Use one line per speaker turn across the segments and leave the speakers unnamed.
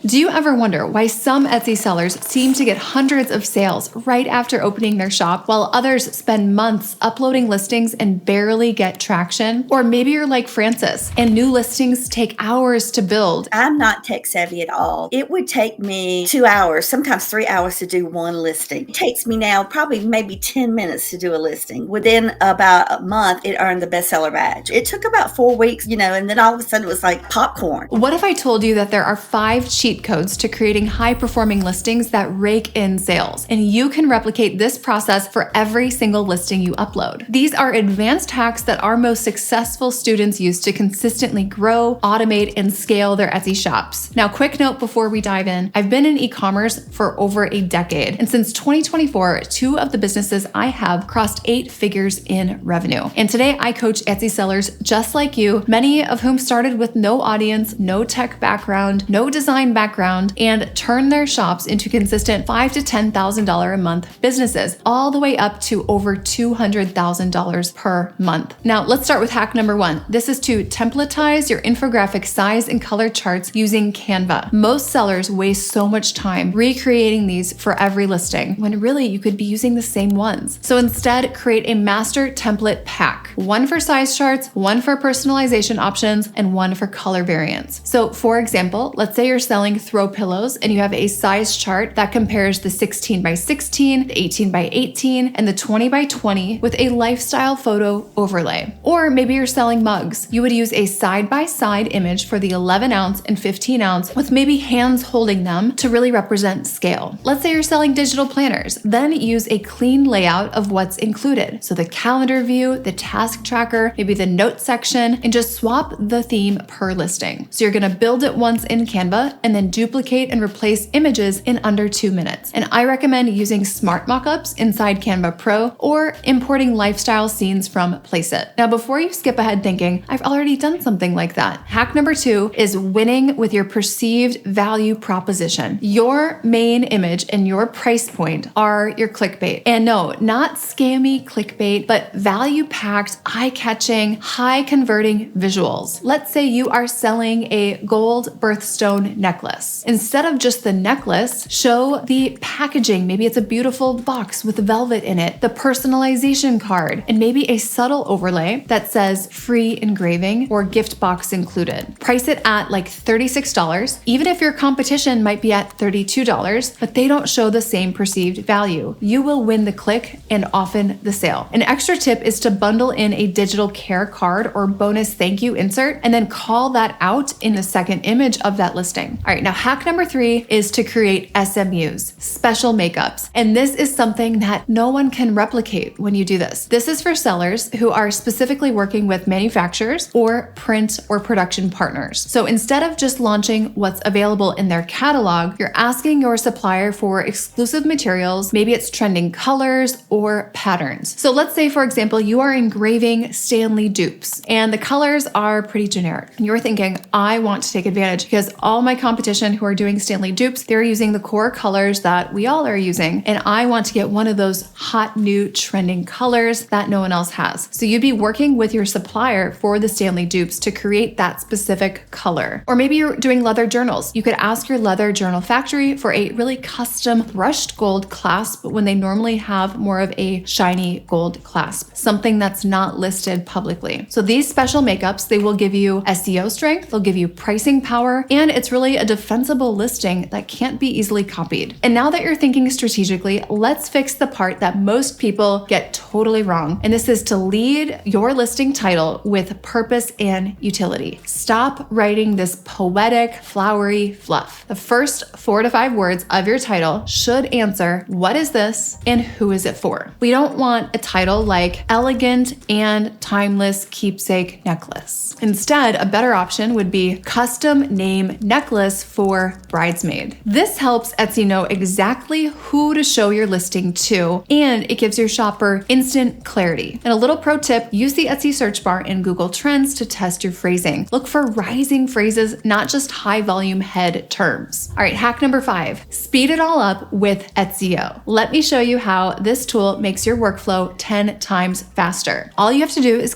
Do you ever wonder why some Etsy sellers seem to get hundreds of sales right after opening their shop, while others spend months uploading listings and barely get traction? Or maybe you're like Francis and new listings take hours to build.
I'm not tech savvy at all. It would take me 2 hours, sometimes 3 hours to do one listing. It takes me now probably maybe 10 minutes to do a listing. Within about a month, it earned the bestseller badge. It took about 4 weeks, and then all of a sudden it was like popcorn.
What if I told you that there are 5 cheat codes to creating high-performing listings that rake in sales, and you can replicate this process for every single listing you upload? These are advanced hacks that our most successful students use to consistently grow, automate, and scale their Etsy shops. Now, quick note before we dive in, I've been in e-commerce for over a decade, and since 2024, 2 of the businesses I have crossed 8 figures in revenue. And today I coach Etsy sellers just like you, many of whom started with no audience, no tech background, no design background, and turned their shops into consistent $5,000 to $10,000 a month businesses, all the way up to over $200,000 per month. Now, let's start with hack number 1. This is to templatize your infographic size and color charts using Canva. Most sellers waste so much time recreating these for every listing, when really you could be using the same ones. So instead, create a master template pack, one for size charts, one for personalization options, and one for color variants. So for example, let's say you're selling throw pillows and you have a size chart that compares the 16 by 16, the 18 by 18, and the 20 by 20 with a lifestyle photo overlay. Or maybe you're selling mugs. You would use a side-by-side image for the 11 ounce and 15 ounce with maybe hands holding them to really represent scale. Let's say you're selling digital planners. Then use a clean layout of what's included. So the calendar view, the task tracker, maybe the notes section, and just swap the theme per listing. So you're gonna build it once in Canva and then duplicate and replace images in under 2 minutes. And I recommend using smart mockups inside Canva Pro or importing lifestyle scenes from Placeit. Now, before you skip ahead thinking, I've already done something like that, hack number 2 is winning with your perceived value proposition. Your main image and your price point are your clickbait. And no, not scammy clickbait, but value-packed, eye-catching, high-converting visuals. Let's say you are selling a gold birthstone necklace. Instead of just the necklace, show the packaging. Maybe it's a beautiful box with velvet in it, the personalization card, and maybe a subtle overlay that says free engraving or gift box included. Price it at like $36, even if your competition might be at $32, but they don't show the same perceived value. You will win the click and often the sale. An extra tip is to bundle in a digital care card or bonus thank you insert and then call that out in the second image of that listing. All right, now hack number 3 is to create SMUs, special makeups. And this is something that no one can replicate when you do this. This is for sellers who are specifically working with manufacturers or print or production partners. So instead of just launching what's available in their catalog, you're asking your supplier for exclusive materials. Maybe it's trending colors or patterns. So let's say, for example, you are engraving Stanley dupes and the colors are pretty generic. And you're thinking, I want to take advantage because all my competition who are doing Stanley dupes, they're using the core colors that we all are using. And I want to get one of those hot new trending colors that no one else has. So you'd be working with your supplier for the Stanley dupes to create that specific color. Or maybe you're doing leather journals. You could ask your leather journal factory for a really custom brushed gold clasp when they normally have more of a shiny gold clasp, something that's not listed publicly. So these special makeups, they will give you SEO strength, they'll give you pricing power, and it's really a defensible listing that can't be easily copied. And now that you're thinking strategically, let's fix the part that most people get totally wrong. And this is to lead your listing title with purpose and utility. Stop writing this poetic, flowery fluff. The first 4 to 5 words of your title should answer, what is this and who is it for? We don't want a title like elegant and timeless keepsake necklace. Instead, a better option would be custom name necklace for bridesmaid. This helps Etsy know exactly who to show your listing to, and it gives your shopper instant clarity. And a little pro tip, use the Etsy search bar in Google Trends to test your phrasing. Look for rising phrases, not just high volume head terms. All right, hack number 5, speed it all up with etSEO. Let me show you how this tool makes your workflow 10 times faster. All you have to do is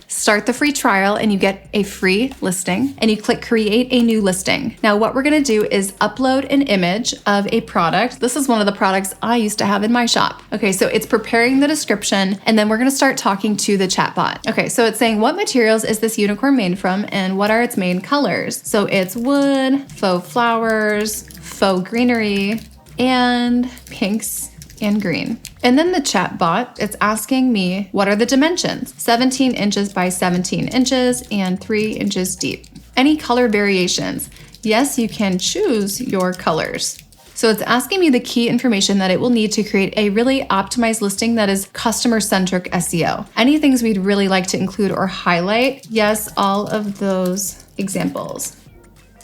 start the free trial and you get a free listing, and you click create a new listing. Now, what what we're gonna do is upload an image of a product. This is one of the products I used to have in my shop. Okay, so it's preparing the description, and then we're gonna start talking to the chatbot. Okay, so it's saying, what materials is this unicorn made from and what are its main colors? So it's wood, faux flowers, faux greenery, and pinks and green. And then the chat bot, it's asking me, what are the dimensions? 17 inches by 17 inches and 3 inches deep. Any color variations? Yes, you can choose your colors. So it's asking me the key information that it will need to create a really optimized listing that is customer-centric SEO. Any things we'd really like to include or highlight? Yes, all of those examples.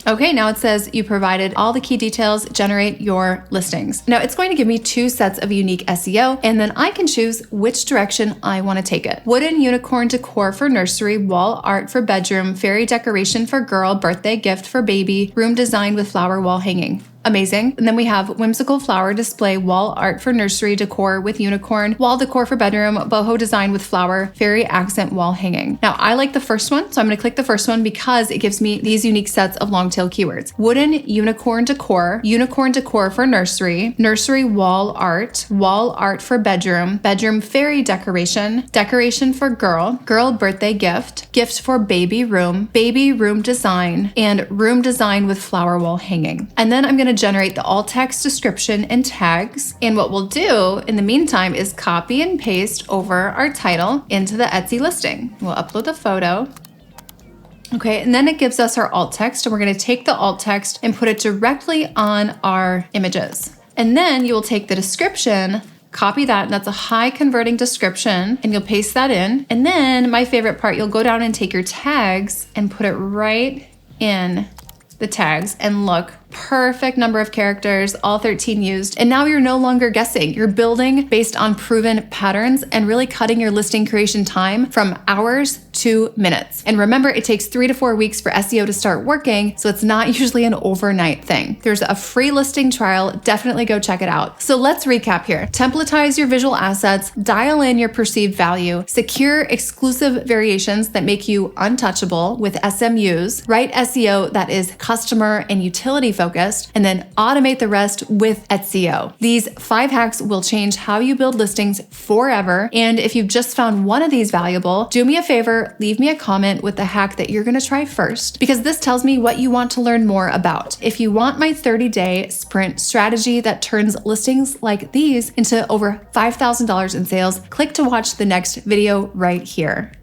Okay, now it says you provided all the key details, generate your listings. Now it's going to give me 2 sets of unique SEO, and then I can choose which direction I want to take it. Wooden unicorn decor for nursery, wall art for bedroom, fairy decoration for girl, birthday gift for baby, room design with flower wall hanging. Amazing. And then we have whimsical flower display, wall art for nursery decor with unicorn, wall decor for bedroom, boho design with flower, fairy accent wall hanging. Now I like the first one, so I'm going to click the first one because it gives me these unique sets of long tail keywords. Wooden unicorn decor for nursery, nursery wall art for bedroom, bedroom fairy decoration, decoration for girl, girl birthday gift, gift for baby room design, and room design with flower wall hanging. And then I'm going to generate the alt text description and tags. And what we'll do in the meantime is copy and paste over our title into the Etsy listing. We'll upload the photo. Okay, and then it gives us our alt text, and we're going to take the alt text and put it directly on our images. And then you will take the description, copy that, and that's a high converting description, and you'll paste that in. And then my favorite part, you'll go down and take your tags and put it right in the tags, and look, perfect number of characters, all 13 used. And now you're no longer guessing. You're building based on proven patterns and really cutting your listing creation time from hours to minutes. And remember, it takes 3 to 4 weeks for SEO to start working, so it's not usually an overnight thing. There's a free listing trial. Definitely go check it out. So let's recap here. Templatize your visual assets, dial in your perceived value, secure exclusive variations that make you untouchable with SMUs, write SEO that is customer and utility focused, and then automate the rest with etSEO. These 5 hacks will change how you build listings forever. And if you've just found one of these valuable, do me a favor, leave me a comment with the hack that you're going to try first, because this tells me what you want to learn more about. If you want my 30-day sprint strategy that turns listings like these into over $5,000 in sales, click to watch the next video right here.